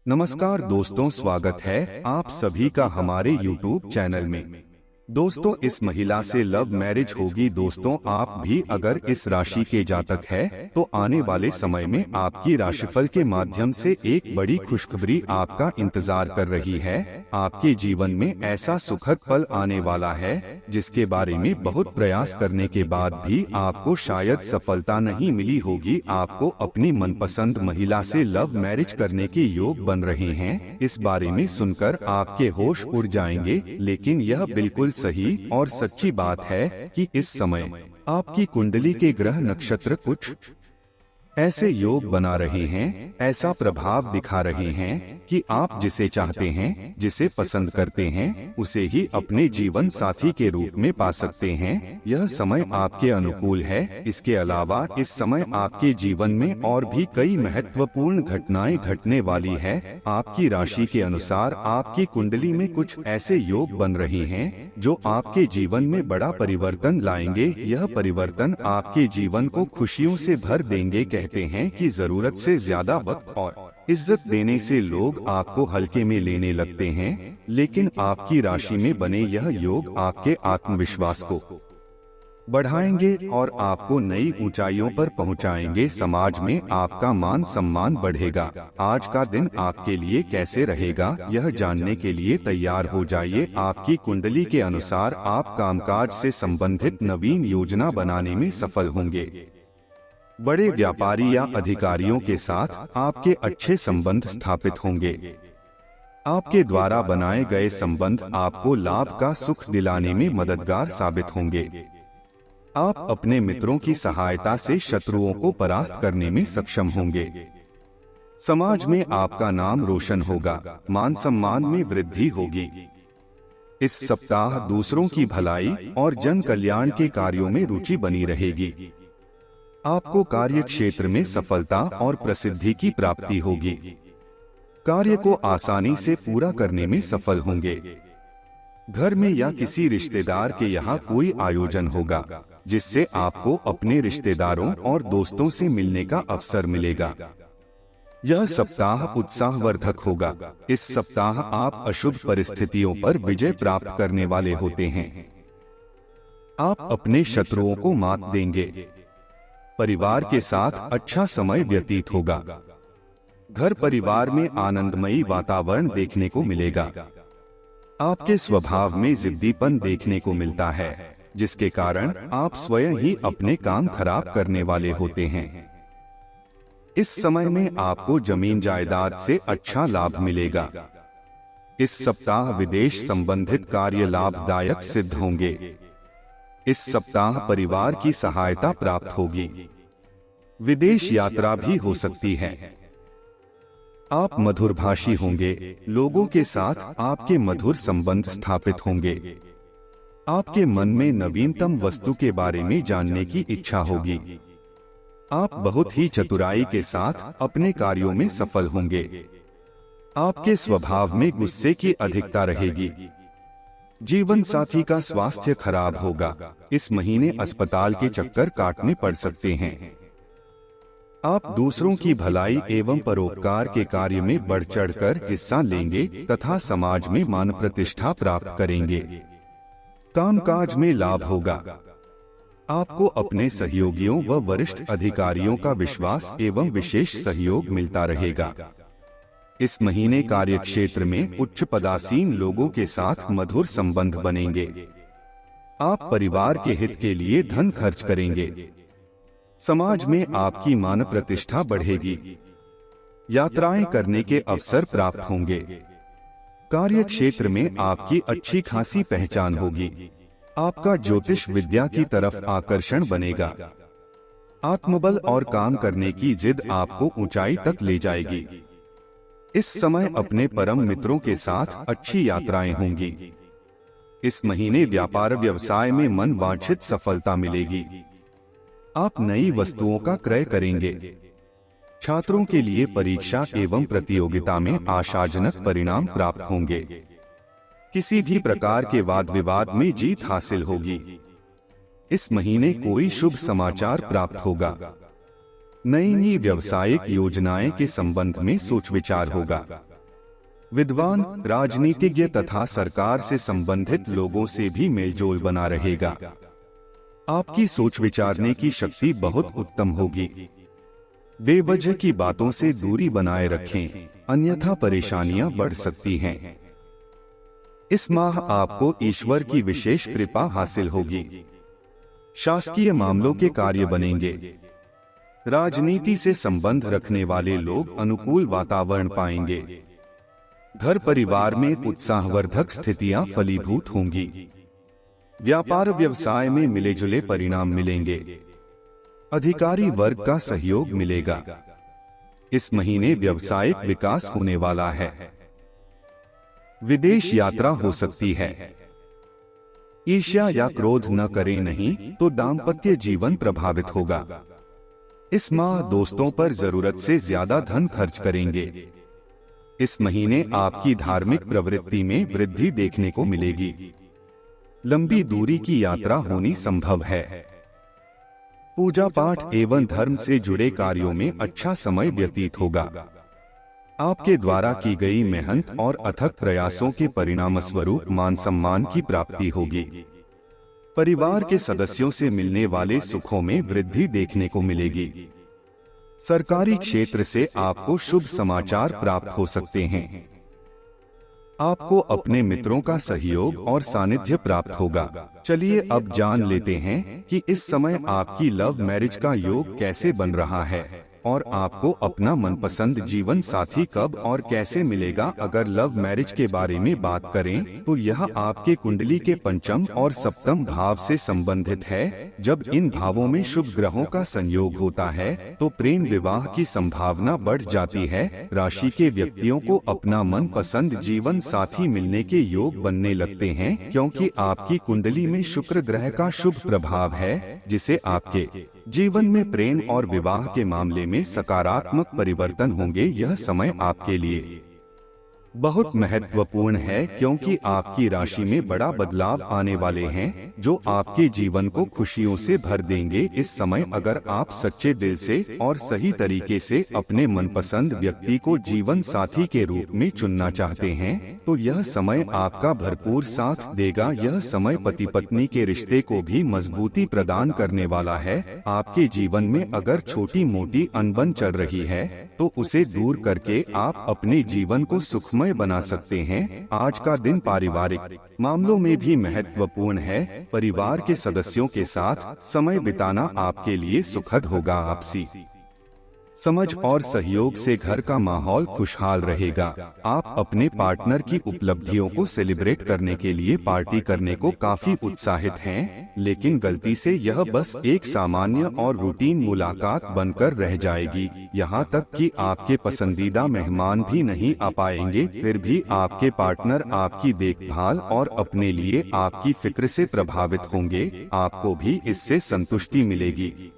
नमस्कार दोस्तों, स्वागत है आप सभी का हमारे YouTube चैनल में। दोस्तों, इस महिला से लव मैरिज होगी। दोस्तों, आप भी अगर इस राशि के जातक है तो आने वाले समय में आपकी राशिफल के माध्यम से एक बड़ी खुशखबरी आपका इंतजार कर रही है। आपके जीवन में ऐसा सुखद पल आने वाला है जिसके बारे में बहुत प्रयास करने के बाद भी आपको शायद सफलता नहीं मिली होगी। आपको अपनी मनपसंद महिला से लव मैरिज करने के योग बन रहे हैं। इस बारे में सुनकर आपके होश उड़ जाएंगे, लेकिन यह बिल्कुल सही और सच्ची बात है कि इस समय आपकी कुंडली के ग्रह नक्षत्र कुछ ऐसे योग बना रहे हैं, ऐसा प्रभाव दिखा रहे हैं कि आप जिसे चाहते हैं, जिसे पसंद करते हैं, उसे ही अपने जीवन साथी के रूप में पा सकते हैं। यह समय आपके अनुकूल है। इसके अलावा इस समय आपके जीवन में और भी कई महत्वपूर्ण घटनाएं घटने वाली है। आपकी राशि के अनुसार आपकी कुंडली में कुछ ऐसे योग बन रहे हैं जो आपके जीवन में बड़ा परिवर्तन लाएंगे। यह परिवर्तन आपके जीवन को खुशियों से भर देंगे। कहते हैं कि जरूरत से ज्यादा वक्त और इज्जत देने से लोग आपको हल्के में लेने लगते हैं, लेकिन आपकी राशि में बने यह योग आपके आत्मविश्वास को बढ़ाएंगे और आपको नई ऊंचाइयों पर पहुंचाएंगे। समाज में आपका मान सम्मान बढ़ेगा। आज का दिन आपके लिए कैसे रहेगा, यह जानने के लिए तैयार हो जाइए। आपकी कुंडली के अनुसार आप कामकाज से संबंधित नवीन योजना बनाने में सफल होंगे। बड़े व्यापारी या अधिकारियों के साथ आपके अच्छे संबंध स्थापित होंगे। आपके द्वारा बनाए गए संबंध आपको लाभ का सुख दिलाने में मददगार साबित होंगे। आप अपने मित्रों की सहायता से शत्रुओं को परास्त करने में सक्षम होंगे। समाज में आपका नाम रोशन होगा। मान सम्मान में वृद्धि होगी। इस सप्ताह दूसरों की भलाई और जन कल्याण के कार्यों में रुचि बनी रहेगी। आपको कार्य क्षेत्र में सफलता और प्रसिद्धि की प्राप्ति होगी। कार्य को आसानी से पूरा करने में सफल होंगे। घर में या किसी रिश्तेदार के यहाँ कोई आयोजन होगा जिससे आपको अपने रिश्तेदारों और दोस्तों से मिलने का अवसर मिलेगा। यह सप्ताह उत्साहवर्धक होगा। इस सप्ताह आप अशुभ परिस्थितियों पर विजय प्राप्त करने वाले होते हैं। आप अपने शत्रुओं को मात देंगे। परिवार के साथ अच्छा समय व्यतीत होगा। घर परिवार में आनंदमयी वातावरण देखने को मिलेगा। आपके स्वभाव में जिद्दीपन देखने को मिलता है, जिसके कारण आप स्वयं ही अपने काम खराब करने वाले होते हैं। इस समय में आपको जमीन जायदाद से अच्छा लाभ मिलेगा। इस सप्ताह विदेश संबंधित कार्य लाभदायक सिद्ध होंगे। इस सप्ताह परिवार की सहायता प्राप्त होगी। विदेश यात्रा भी हो सकती है। आप मधुरभाषी होंगे। लोगों के साथ आपके मधुर संबंध स्थापित होंगे। आपके मन में नवीनतम वस्तु के बारे में जानने की इच्छा होगी। आप बहुत ही चतुराई के साथ अपने कार्यों में सफल होंगे। आपके स्वभाव में गुस्से की अधिकता रहेगी। जीवन साथी का स्वास्थ्य खराब होगा। इस महीने अस्पताल के चक्कर काटने पड़ सकते हैं। आप दूसरों की भलाई एवं परोपकार के कार्य में बढ़ चढ़कर हिस्सा लेंगे तथा समाज में मान प्रतिष्ठा प्राप्त करेंगे। कामकाज में लाभ होगा। आपको अपने सहयोगियों व वरिष्ठ अधिकारियों का विश्वास एवं विशेष सहयोग मिलता रहेगा। इस महीने कार्य क्षेत्र में उच्च पदासीन लोगों के साथ मधुर संबंध बनेंगे। आप परिवार के हित के लिए धन खर्च करेंगे। समाज में आपकी मान प्रतिष्ठा बढ़ेगी। यात्राएं करने के अवसर प्राप्त होंगे। कार्य क्षेत्र में आपकी अच्छी खासी पहचान होगी। आपका ज्योतिष विद्या की तरफ आकर्षण बनेगा। आत्मबल और काम करने की जिद आपको ऊंचाई तक ले जाएगी। इस समय अपने परम मित्रों के साथ अच्छी यात्राएं होंगी। इस महीने व्यापार व्यवसाय में मन वांछित सफलता मिलेगी। आप नई वस्तुओं का क्रय करेंगे। छात्रों के लिए परीक्षा एवं प्रतियोगिता में आशाजनक परिणाम प्राप्त होंगे। किसी भी प्रकार के वाद विवाद में जीत हासिल होगी। इस महीने कोई शुभ समाचार प्राप्त होगा। नई व्यावसायिक योजनाएं के संबंध में सोच विचार होगा। विद्वान, राजनीतिज्ञ तथा सरकार से संबंधित लोगों से भी मेलजोल बना रहेगा। आपकी सोच विचारने की शक्ति बहुत उत्तम होगी। बेवजह की बातों से दूरी बनाए रखें, अन्यथा परेशानियां बढ़ सकती हैं। इस माह आपको ईश्वर की विशेष कृपा हासिल होगी। शासकीय मामलों के कार्य बनेंगे। राजनीति से संबंध रखने वाले लोग अनुकूल वातावरण पाएंगे। घर परिवार में उत्साहवर्धक स्थितियां फलीभूत होंगी। व्यापार व्यवसाय में मिले-जुले परिणाम मिलेंगे। अधिकारी वर्ग का सहयोग मिलेगा। इस महीने व्यावसायिक विकास होने वाला है। विदेश यात्रा हो सकती है। ईर्ष्या या क्रोध न करें, नहीं तो दाम्पत्य जीवन प्रभावित होगा। इस माह दोस्तों पर जरूरत से ज्यादा धन खर्च करेंगे। इस महीने आपकी धार्मिक प्रवृत्ति में वृद्धि देखने को मिलेगी। लंबी दूरी की यात्रा होनी संभव है। पूजा पाठ एवं धर्म से जुड़े कार्यों में अच्छा समय व्यतीत होगा। आपके द्वारा की गई मेहनत और अथक प्रयासों के परिणाम स्वरूप मान सम्मान की प्राप्ति होगी। परिवार के सदस्यों से मिलने वाले सुखों में वृद्धि देखने को मिलेगी। सरकारी क्षेत्र से आपको शुभ समाचार प्राप्त हो सकते हैं। आपको अपने मित्रों का सहयोग और सानिध्य प्राप्त होगा। चलिए अब जान लेते हैं कि इस समय आपकी लव मैरिज का योग कैसे बन रहा है और आपको अपना मनपसंद जीवन साथी कब और कैसे मिलेगा। अगर लव मैरिज के बारे में बात करें तो यह आपके कुंडली के पंचम और सप्तम भाव से संबंधित है। जब इन भावों में शुभ ग्रहों का संयोग होता है तो प्रेम विवाह की संभावना बढ़ जाती है। राशि के व्यक्तियों को अपना मनपसंद जीवन साथी मिलने के योग बनने लगते हैं, क्योंकि आपकी कुंडली में शुक्र ग्रह का शुभ प्रभाव है, जिसे आपके जीवन में प्रेम और विवाह के मामले में सकारात्मक परिवर्तन होंगे। यह समय आपके लिए बहुत महत्वपूर्ण है, क्योंकि आपकी राशि में बड़ा बदलाव आने वाले हैं जो आपके जीवन को खुशियों से भर देंगे। इस समय अगर आप सच्चे दिल से और सही तरीके से अपने मनपसंद व्यक्ति को जीवन साथी के रूप में चुनना चाहते हैं तो यह समय आपका भरपूर साथ देगा। यह समय पति पत्नी के रिश्ते को भी मजबूती प्रदान करने वाला है। आपके जीवन में अगर छोटी मोटी अनबन चल रही है तो उसे दूर करके आप अपने जीवन को सुखमय बना सकते हैं। आज का दिन पारिवारिक मामलों में भी महत्वपूर्ण है। परिवार के सदस्यों के साथ समय बिताना आपके लिए सुखद होगा। आपसी समझ और सहयोग से घर का माहौल खुशहाल रहेगा। आप अपने पार्टनर की उपलब्धियों को सेलिब्रेट करने के लिए पार्टी करने को काफी उत्साहित हैं, लेकिन गलती से यह बस एक सामान्य और रूटीन मुलाकात बनकर रह जाएगी। यहाँ तक कि आपके पसंदीदा मेहमान भी नहीं आ पाएंगे। फिर भी आपके पार्टनर आपकी देखभाल और अपने लिए आपकी फिक्र से प्रभावित होंगे। आपको भी इससे संतुष्टि मिलेगी।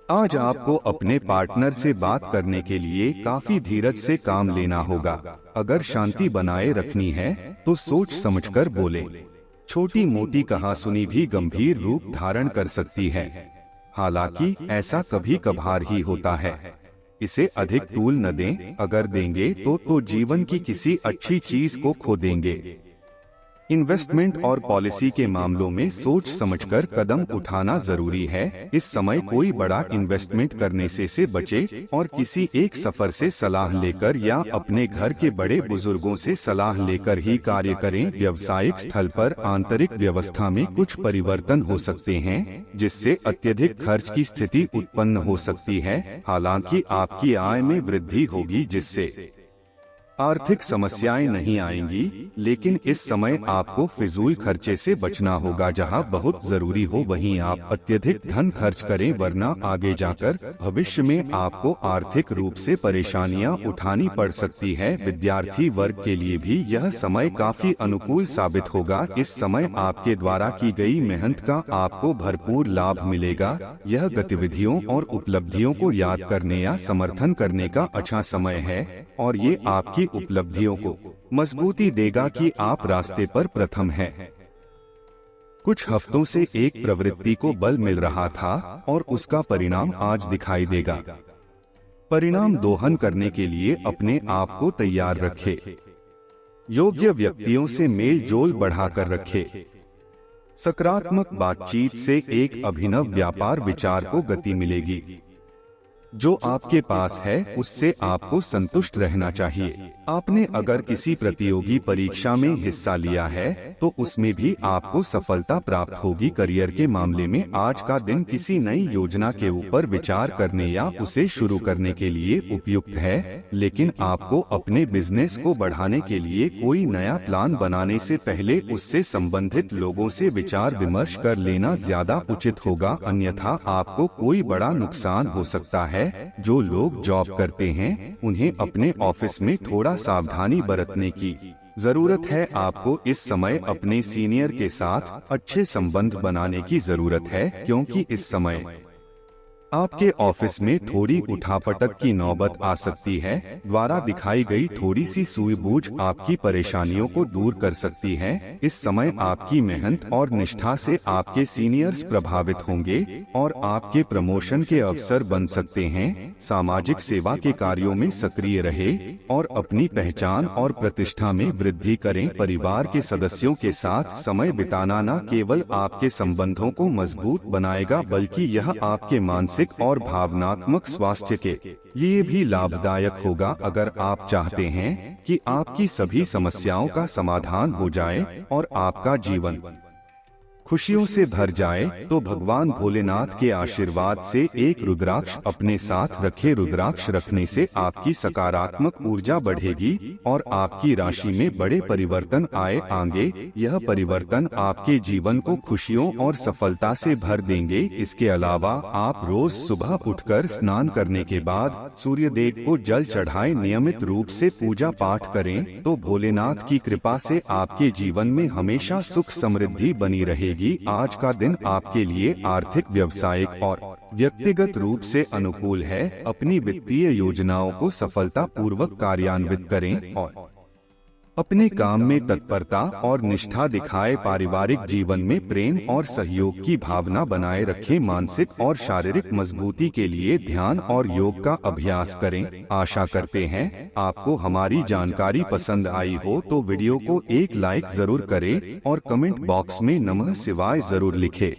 आज आपको अपने पार्टनर से बात करने के लिए काफी धीरज से काम लेना होगा। अगर शांति बनाए रखनी है तो सोच समझकर बोले। छोटी मोटी कहासुनी भी गंभीर रूप धारण कर सकती है। हालांकि ऐसा कभी कभार ही होता है। इसे अधिक तूल न दें। अगर देंगे तो जीवन की किसी अच्छी चीज को खो देंगे। इन्वेस्टमेंट और पॉलिसी के मामलों में सोच समझकर कदम उठाना जरूरी है। इस समय कोई बड़ा इन्वेस्टमेंट करने से बचे और किसी एक सफर से सलाह लेकर या अपने घर के बड़े बुजुर्गों से सलाह लेकर ही कार्य करें। व्यावसायिक स्थल पर आंतरिक व्यवस्था में कुछ परिवर्तन हो सकते हैं, जिससे अत्यधिक खर्च की स्थिति उत्पन्न हो सकती है। हालांकि आपकी आय में वृद्धि होगी, जिससे आर्थिक समस्याएं नहीं आएंगी, लेकिन इस समय आपको फिजूल खर्चे से बचना होगा। जहां बहुत जरूरी हो वहीं आप अत्यधिक धन खर्च करें, वरना आगे जाकर भविष्य में आपको आर्थिक रूप से परेशानियां उठानी पड़ सकती है। विद्यार्थी वर्ग के लिए भी यह समय काफी अनुकूल साबित होगा। इस समय आपके द्वारा की गई मेहनत का आपको भरपूर लाभ मिलेगा। यह गतिविधियों और उपलब्धियों को याद करने या समर्थन करने का अच्छा समय है और ये आपकी उपलब्धियों को मजबूती देगा कि आप रास्ते पर प्रथम हैं। कुछ हफ्तों से एक प्रवृत्ति को बल मिल रहा था और उसका परिणाम आज दिखाई देगा। परिणाम दोहन करने के लिए अपने आप को तैयार रखें। योग्य व्यक्तियों से मेल जोल बढ़ाकर रखे। सकारात्मक बातचीत से एक अभिनव व्यापार विचार को गति मिलेगी। जो आपके पास है उससे आपको संतुष्ट रहना चाहिए। आपने अगर किसी प्रतियोगी परीक्षा में हिस्सा लिया है तो उसमें भी आपको सफलता प्राप्त होगी। करियर के मामले में आज का दिन किसी नई योजना के ऊपर विचार करने या उसे शुरू करने के लिए उपयुक्त है, लेकिन आपको अपने बिजनेस को बढ़ाने के लिए कोई नया प्लान बनाने से पहले उससे संबंधित लोगों से विचार विमर्श कर लेना ज्यादा उचित होगा, अन्यथा आपको कोई बड़ा नुकसान हो सकता है। जो लोग जॉब करते हैं उन्हें अपने ऑफिस में थोड़ा सावधानी बरतने की जरूरत है। आपको इस समय अपने सीनियर के साथ अच्छे संबंध बनाने की जरूरत है, क्योंकि इस समय आपके ऑफिस में थोड़ी उठापटक की नौबत आ सकती है। द्वारा दिखाई गई थोड़ी सी सूझबूझ आपकी परेशानियों को दूर कर सकती है। इस समय आपकी मेहनत और निष्ठा से आपके सीनियर्स प्रभावित होंगे और आपके प्रमोशन के अवसर बन सकते हैं। सामाजिक सेवा के कार्यों में सक्रिय रहे और अपनी पहचान और प्रतिष्ठा में वृद्धि करें। परिवार के सदस्यों के साथ समय बिताना न केवल आपके संबंधों को मजबूत बनाएगा, बल्कि यह आपके मानसिक और भावनात्मक स्वास्थ्य के लिए भी लाभदायक होगा। अगर आप चाहते हैं कि आपकी सभी समस्याओं का समाधान हो जाए और आपका जीवन खुशियों से भर जाए, तो भगवान भोलेनाथ के आशीर्वाद से एक रुद्राक्ष अपने साथ रखे। रुद्राक्ष रखने से आपकी सकारात्मक ऊर्जा बढ़ेगी और आपकी राशि में बड़े परिवर्तन आएंगे। यह परिवर्तन आपके जीवन को खुशियों और सफलता से भर देंगे। इसके अलावा आप रोज सुबह उठकर स्नान करने के बाद सूर्य देव को जल चढ़ाएं। नियमित रूप से पूजा पाठ करें तो भोलेनाथ की कृपा से आपके जीवन में हमेशा सुख समृद्धि बनी रहेगी। आज का दिन आपके लिए आर्थिक, व्यावसायिक और व्यक्तिगत रूप से अनुकूल है। अपनी वित्तीय योजनाओं को सफलता पूर्वक कार्यान्वित करें और अपने काम में तत्परता और निष्ठा दिखाएं। पारिवारिक जीवन में प्रेम और सहयोग की भावना बनाए रखें। मानसिक और शारीरिक मजबूती के लिए ध्यान और योग का अभ्यास करें। आशा करते हैं आपको हमारी जानकारी पसंद आई हो, तो वीडियो को एक लाइक जरूर करें और कमेंट बॉक्स में नमः शिवाय जरूर लिखें।